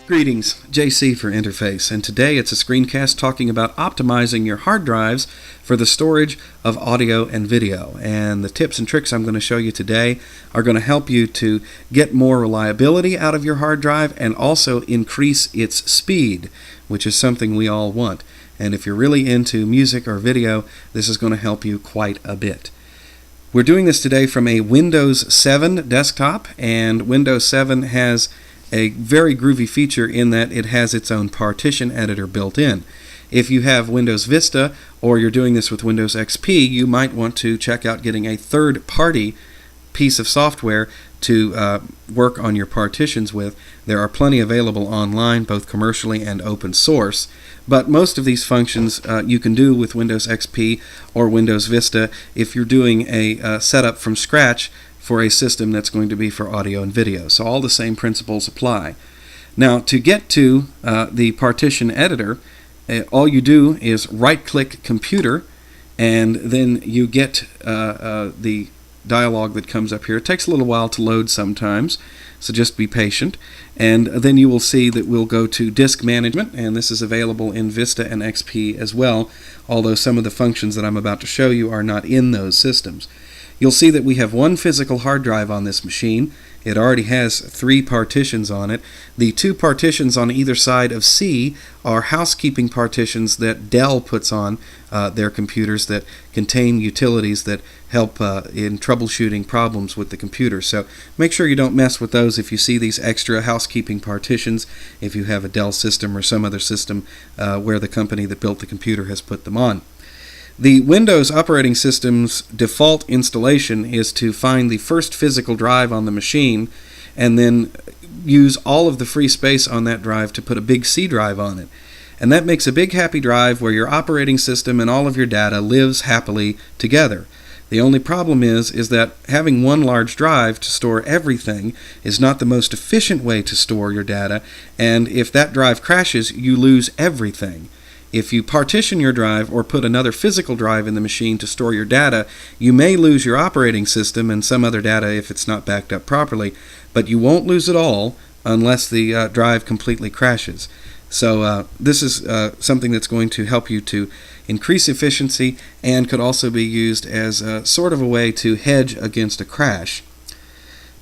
Greetings, JC for Interface, and today it's a screencast talking about optimizing your hard drives for the storage of audio and video. And the tips and tricks I'm going to show you today are going to help you to get more reliability out of your hard drive and also increase its speed, which is something we all want. And if you're really into music or video, this is going to help you quite a bit. We're doing this today from a Windows 7 desktop, and Windows 7 has a very groovy feature in that it has its own Partition Editor built in. If you have Windows Vista or you're doing this with Windows XP, you might want to check out getting a third-party piece of software to work on your partitions with. There are plenty available online, both commercially and open source, but most of these functions you can do with Windows XP or Windows Vista if you're doing a setup from scratch for a system that's going to be for audio and video. So all the same principles apply. Now, to get to the Partition Editor, all you do is right-click Computer, and then you get the dialog that comes up here. It takes a little while to load sometimes, so just be patient. And then you will see that we'll go to Disk Management, and this is available in Vista and XP as well, although some of the functions that I'm about to show you are not in those systems. You'll see that we have one physical hard drive on this machine. It already has 3 partitions on it. The 2 partitions on either side of C are housekeeping partitions that Dell puts on their computers that contain utilities that help in troubleshooting problems with the computer. So make sure you don't mess with those if you see these extra housekeeping partitions, if you have a Dell system or some other system where the company that built the computer has put them on. The Windows operating system's default installation is to find the first physical drive on the machine and then use all of the free space on that drive to put a big C drive on it. And that makes a big happy drive where your operating system and all of your data lives happily together. The only problem is that having one large drive to store everything is not the most efficient way to store your data, and if that drive crashes, you lose everything. If you partition your drive or put another physical drive in the machine to store your data, you may lose your operating system and some other data if it's not backed up properly, but you won't lose it all unless the drive completely crashes. So this is something that's going to help you to increase efficiency and could also be used as sort of a way to hedge against a crash.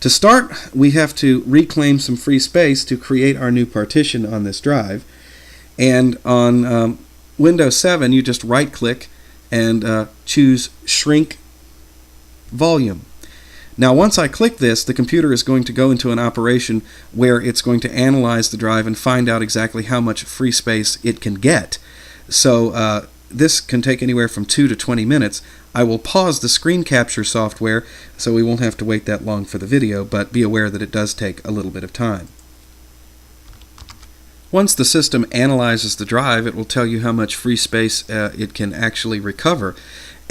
To start, we have to reclaim some free space to create our new partition on this drive. And on Windows 7, you just right-click and choose Shrink Volume. Now, once I click this, the computer is going to go into an operation where it's going to analyze the drive and find out exactly how much free space it can get. So this can take anywhere from 2 to 20 minutes. I will pause the screen capture software so we won't have to wait that long for the video, but be aware that it does take a little bit of time. Once the system analyzes the drive, it will tell you how much free space it can actually recover.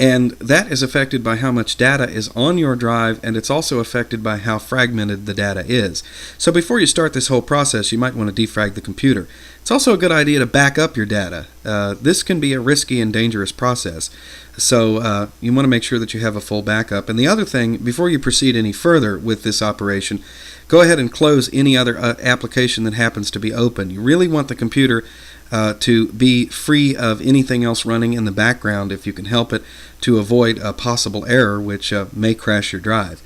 And that is affected by how much data is on your drive, and it's also affected by how fragmented the data is. So before you start this whole process, you might want to defrag the computer. It's also a good idea to back up your data. This can be a risky and dangerous process. So you want to make sure that you have a full backup. And the other thing, before you proceed any further with this operation, go ahead and close any other application that happens to be open. You really want the computer to be free of anything else running in the background if you can help it, to avoid a possible error which may crash your drive.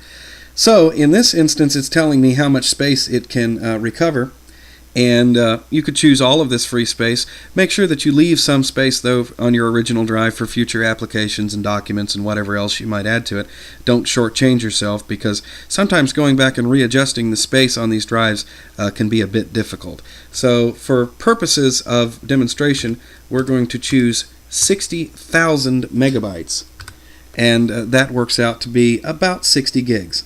So in this instance, it's telling me how much space it can recover. And you could choose all of this free space. Make sure that you leave some space, though, on your original drive for future applications and documents and whatever else you might add to it. Don't shortchange yourself, because sometimes going back and readjusting the space on these drives can be a bit difficult. So for purposes of demonstration, we're going to choose 60,000 megabytes. And that works out to be about 60 gigs.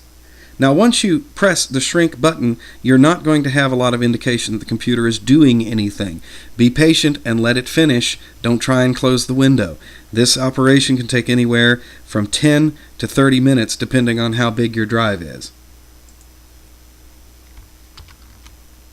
Now, once you press the shrink button, you're not going to have a lot of indication that the computer is doing anything. Be patient and let it finish. Don't try and close the window. This operation can take anywhere from 10 to 30 minutes depending on how big your drive is.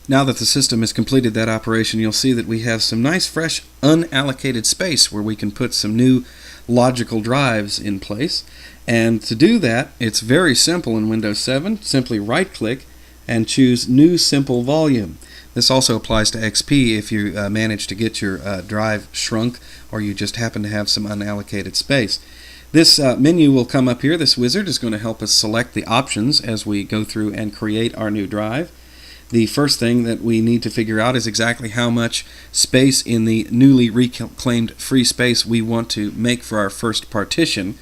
Now that the system has completed that operation, you'll see that we have some nice, fresh, unallocated space where we can put some new logical drives in place. And to do that, it's very simple in Windows 7. Simply right-click and choose New Simple Volume. This also applies to XP if you manage to get your drive shrunk or you just happen to have some unallocated space. This menu will come up here. This wizard is going to help us select the options as we go through and create our new drive. The first thing that we need to figure out is exactly how much space in the newly reclaimed free space we want to make for our first partition.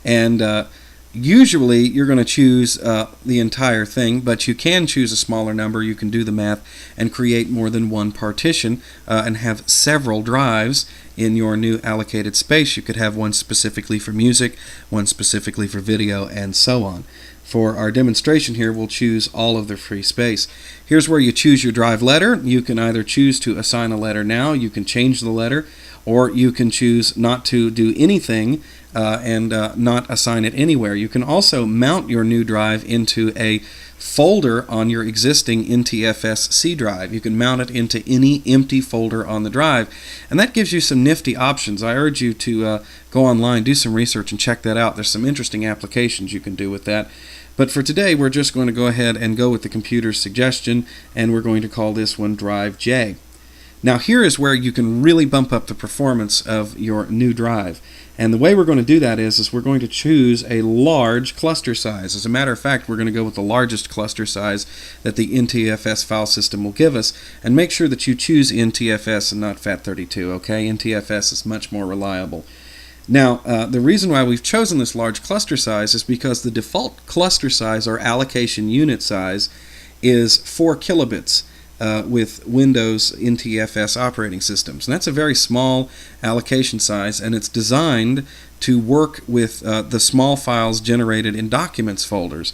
And usually you're going to choose the entire thing, but you can choose a smaller number. You can do the math and create more than one partition and have several drives in your new allocated space. You could have one specifically for music, one specifically for video, and so on. For our demonstration here, we'll choose all of the free space. Here's where you choose your drive letter. You can either choose to assign a letter now, you can change the letter, or you can choose not to do anything and not assign it anywhere. You can also mount your new drive into a folder on your existing NTFS C drive. You can mount it into any empty folder on the drive, and that gives you some nifty options. I urge you to go online, do some research, and check that out. There's some interesting applications you can do with that. But for today, we're just going to go ahead and go with the computer's suggestion, and we're going to call this one Drive J. Now here is where you can really bump up the performance of your new drive. And the way we're going to do that is we're going to choose a large cluster size. As a matter of fact, we're going to go with the largest cluster size that the NTFS file system will give us, and make sure that you choose NTFS and not FAT32, okay? NTFS is much more reliable. Now, the reason why we've chosen this large cluster size is because the default cluster size, or allocation unit size, is 4 kilobits. With Windows NTFS operating systems. And that's a very small allocation size, and it's designed to work with the small files generated in documents folders.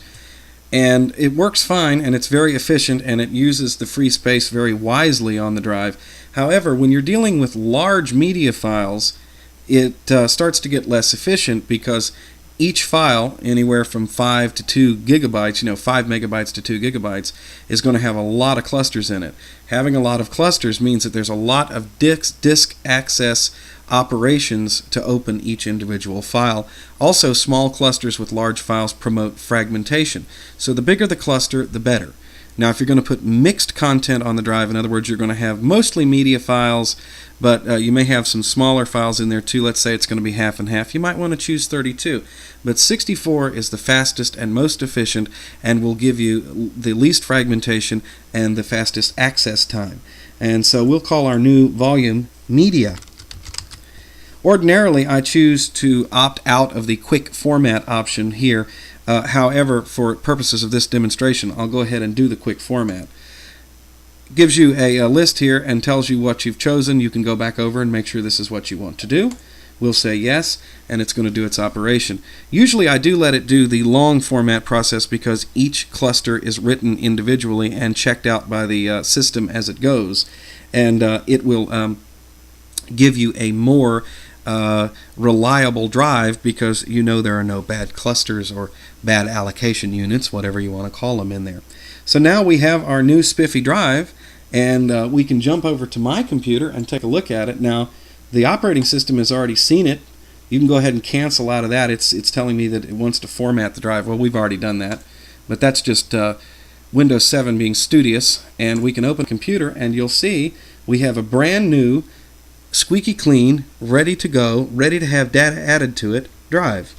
And it works fine, and it's very efficient, and it uses the free space very wisely on the drive. However, when you're dealing with large media files, it starts to get less efficient, because each file, anywhere from 5 to 2 gigabytes, 5 megabytes to 2 gigabytes, is going to have a lot of clusters in it. Having a lot of clusters means that there's a lot of disk access operations to open each individual file. Also, small clusters with large files promote fragmentation. So the bigger the cluster, the better. Now, if you're going to put mixed content on the drive, in other words, you're going to have mostly media files, but you may have some smaller files in there too. Let's say it's going to be half and half. You might want to choose 32. But 64 is the fastest and most efficient, and will give you the least fragmentation and the fastest access time. And so we'll call our new volume Media. Ordinarily, I choose to opt out of the quick format option here. However, for purposes of this demonstration, I'll go ahead and do the quick format. It gives you a list here and tells you what you've chosen. You can go back over and make sure this is what you want to do. We'll say yes, and it's going to do its operation. Usually I do let it do the long format process, because each cluster is written individually and checked out by the system as it goes, and it will give you a more reliable drive, because you know there are no bad clusters or bad allocation units, whatever you want to call them, in there. So now we have our new spiffy drive, and we can jump over to my computer and take a look at it. Now, the operating system has already seen it. You can go ahead and cancel out of that. It's telling me that it wants to format the drive. Well, we've already done that, but that's just Windows 7 being studious. And we can open the computer, and you'll see we have a brand new, squeaky clean, ready to go, ready to have data added to it drive.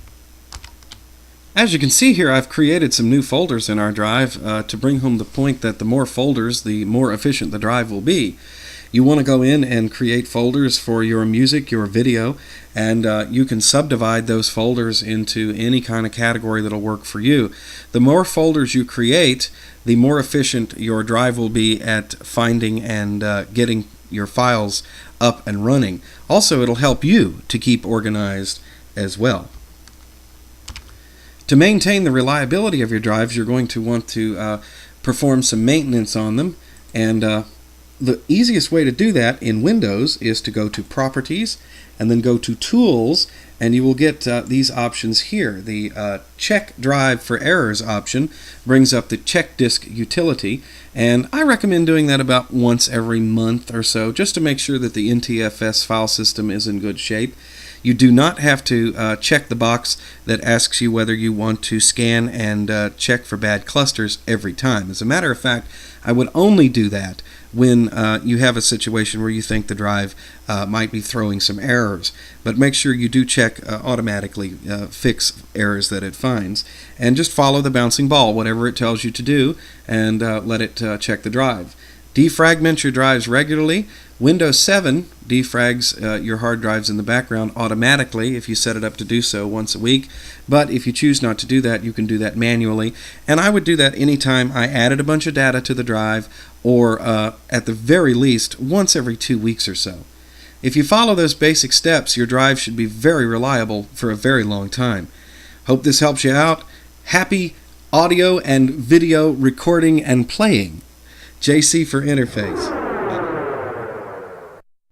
As you can see here, I've created some new folders in our drive to bring home the point that the more folders, the more efficient the drive will be. You want to go in and create folders for your music, your video, and you can subdivide those folders into any kind of category that'll work for you. The more folders you create, the more efficient your drive will be at finding and getting your files up and running. Also, it'll help you to keep organized as well. To maintain the reliability of your drives, you're going to want to perform some maintenance on them, and the easiest way to do that in Windows is to go to Properties and then go to Tools, and you will get these options here. The Check Drive for Errors option brings up the Check Disk utility, and I recommend doing that about once every month or so, just to make sure that the NTFS file system is in good shape. You do not have to check the box that asks you whether you want to scan and check for bad clusters every time. As a matter of fact, I would only do that when you have a situation where you think the drive might be throwing some errors. But make sure you do check automatically, fix errors that it finds, and just follow the bouncing ball, whatever it tells you to do, and let it check the drive. Defragment your drives regularly. Windows 7 defrags your hard drives in the background automatically if you set it up to do so once a week. But if you choose not to do that, you can do that manually. And I would do that anytime I added a bunch of data to the drive, or at the very least once every 2 weeks or so. If you follow those basic steps, your drive should be very reliable for a very long time. Hope this helps you out. Happy audio and video recording and playing. JC for Interface.